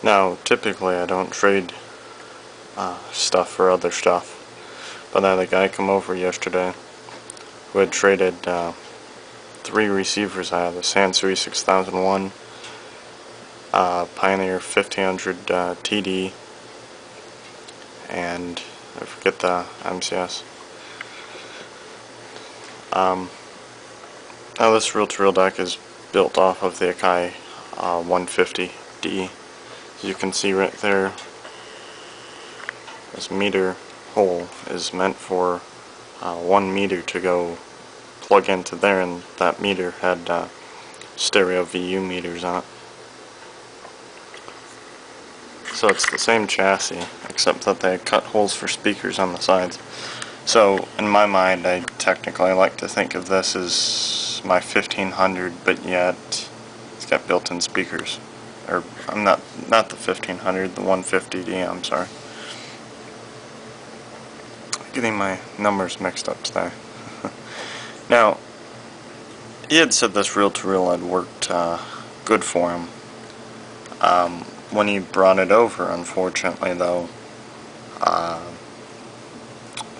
Now, typically I don't trade stuff for other stuff, but I had a guy come over yesterday who had traded 3 receivers. I had a Sansui 6001, Pioneer 1500 TD, and I forget the MCS. Now this reel-to-reel deck is built off of the Akai 150D. As you can see right there, this meter hole is meant for 1 meter to go plug into there, and that meter had stereo VU meters on it. So it's the same chassis, except that they cut holes for speakers on the sides. So in my mind, I technically like to think of this as my 1500, but yet it's got built-in speakers. Or I'm not the 1500, the 150D. I'm sorry. Getting my numbers mixed up today. Now, he had said this reel-to-reel had worked good for him. When he brought it over, unfortunately though,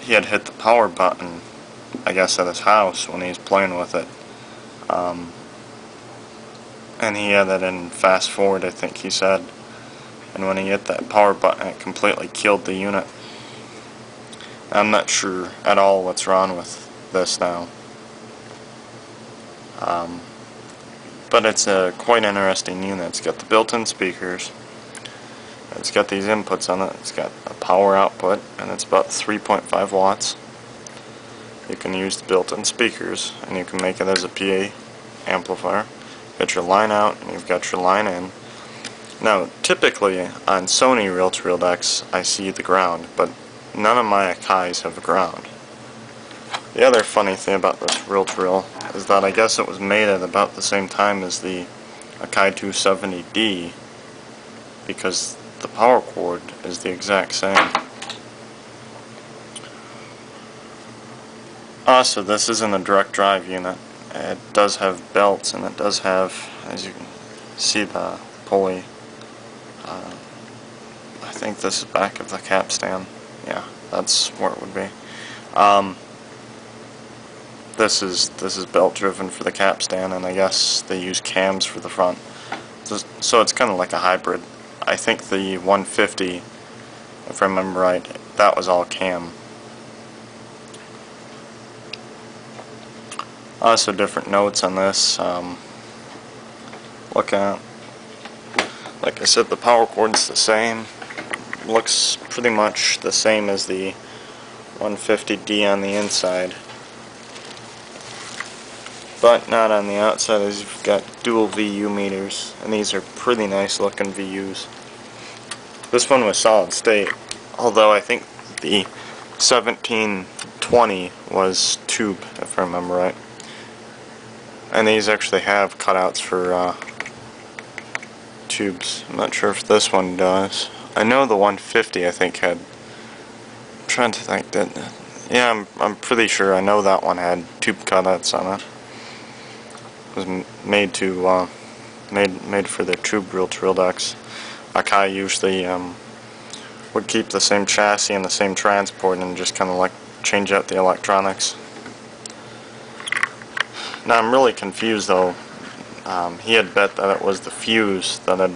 he had hit the power button, I guess, at his house when he was playing with it. And he had it in fast forward, I think he said. And when he hit that power button, it completely killed the unit. I'm not sure at all what's wrong with this now. But it's a quite interesting unit. It's got the built-in speakers. It's got these inputs on it. It's got a power output, and it's about 3.5 watts. You can use the built-in speakers, and you can make it as a PA amplifier. You've got your line out, and you've got your line in. Now, typically on Sony reel-to-reel decks, I see the ground, but none of my Akais have a ground. The other funny thing about this reel-to-reel is that I guess it was made at about the same time as the Akai 270D, because the power cord is the exact same. Also, this isn't a direct drive unit. It does have belts, and it does have, as you can see, the pulley. I think this is back of the capstan. Yeah, that's where it would be. This is belt driven for the capstan, and I guess they use cams for the front. So it's kind of like a hybrid. I think the 150, if I remember right, that was all cam. Also, different notes on this. Look at, like I said, the power cord's the same. Looks pretty much the same as the 150D on the inside, but not on the outside, as you've got dual VU meters, and these are pretty nice looking VUs. This one was solid state, although I think the 1720 was tube, if I remember right. And these actually have cutouts for tubes. I'm not sure if this one does. I know the 150, I think, had. I'm trying to think that. Yeah, I'm pretty sure. I know that one had tube cutouts on it. It was made to made for the tube reel-to-reel decks. Akai usually would keep the same chassis and the same transport and just kind of like change out the electronics. Now I'm really confused though. He had bet that it was the fuse that had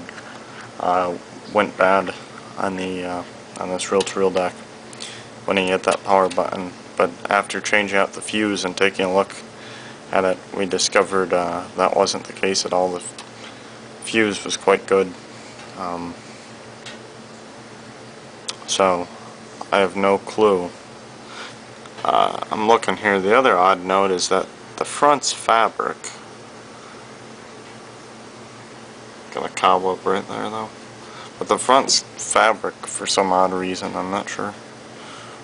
went bad on the on this reel-to-reel deck when he hit that power button. But after changing out the fuse and taking a look at it, we discovered that wasn't the case at all. The fuse was quite good. So I have no clue. I'm looking here. The other odd note is that the front's fabric. Got a cobweb right there though. But the front's fabric for some odd reason. I'm not sure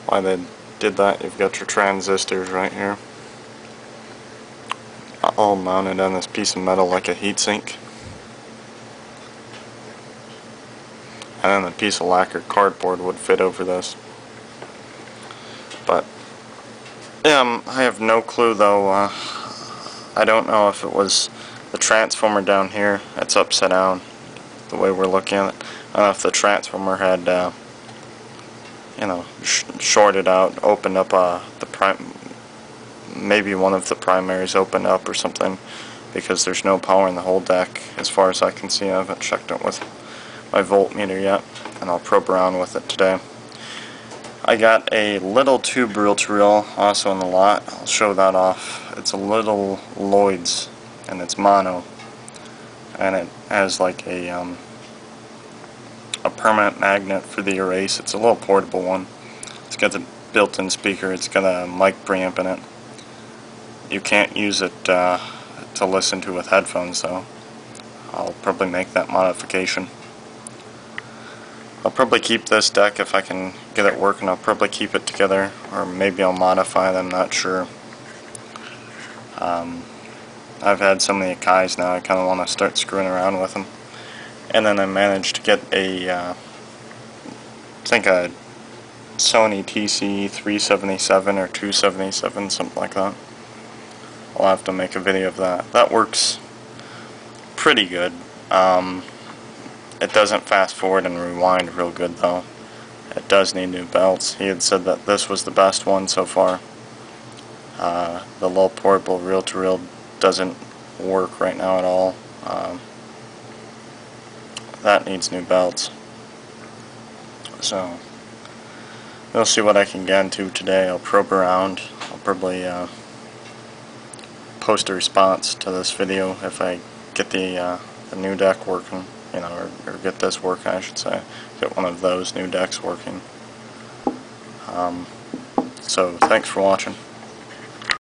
why they did that. You've got your transistors right here, all mounted on this piece of metal like a heatsink. And then a piece of lacquered cardboard would fit over this. But yeah, I have no clue though. I don't know if it was the transformer down here. It's upside down. the way we're looking at it. I don't know if the transformer had shorted out, opened up maybe one of the primaries opened up or something, because there's no power in the whole deck as far as I can see. I haven't checked it with my voltmeter yet, and I'll probe around with it today. I got a little tube reel-to-reel also in the lot. I'll show that off. It's a little Lloyd's, and it's mono, and it has like a permanent magnet for the erase. It's a little portable one. It's got the built-in speaker. It's got a mic preamp in it. You can't use it to listen to with headphones, though. I'll probably make that modification. I'll probably keep this deck if I can get it working. I'll probably keep it together, or maybe I'll modify them, not sure. I've had so many Akais now, I kind of want to start screwing around with them. And then I managed to get I think a Sony TC377 or 277, something like that. I'll have to make a video of that. That works pretty good. It doesn't fast forward and rewind real good, though. It does need new belts. He had said that this was the best one so far. The little portable reel-to-reel doesn't work right now at all. That needs new belts. So we'll see what I can get into today. I'll probe around. I'll probably post a response to this video if I get the new deck working, or get this working, I should say. Get one of those new decks working. So thanks for watching.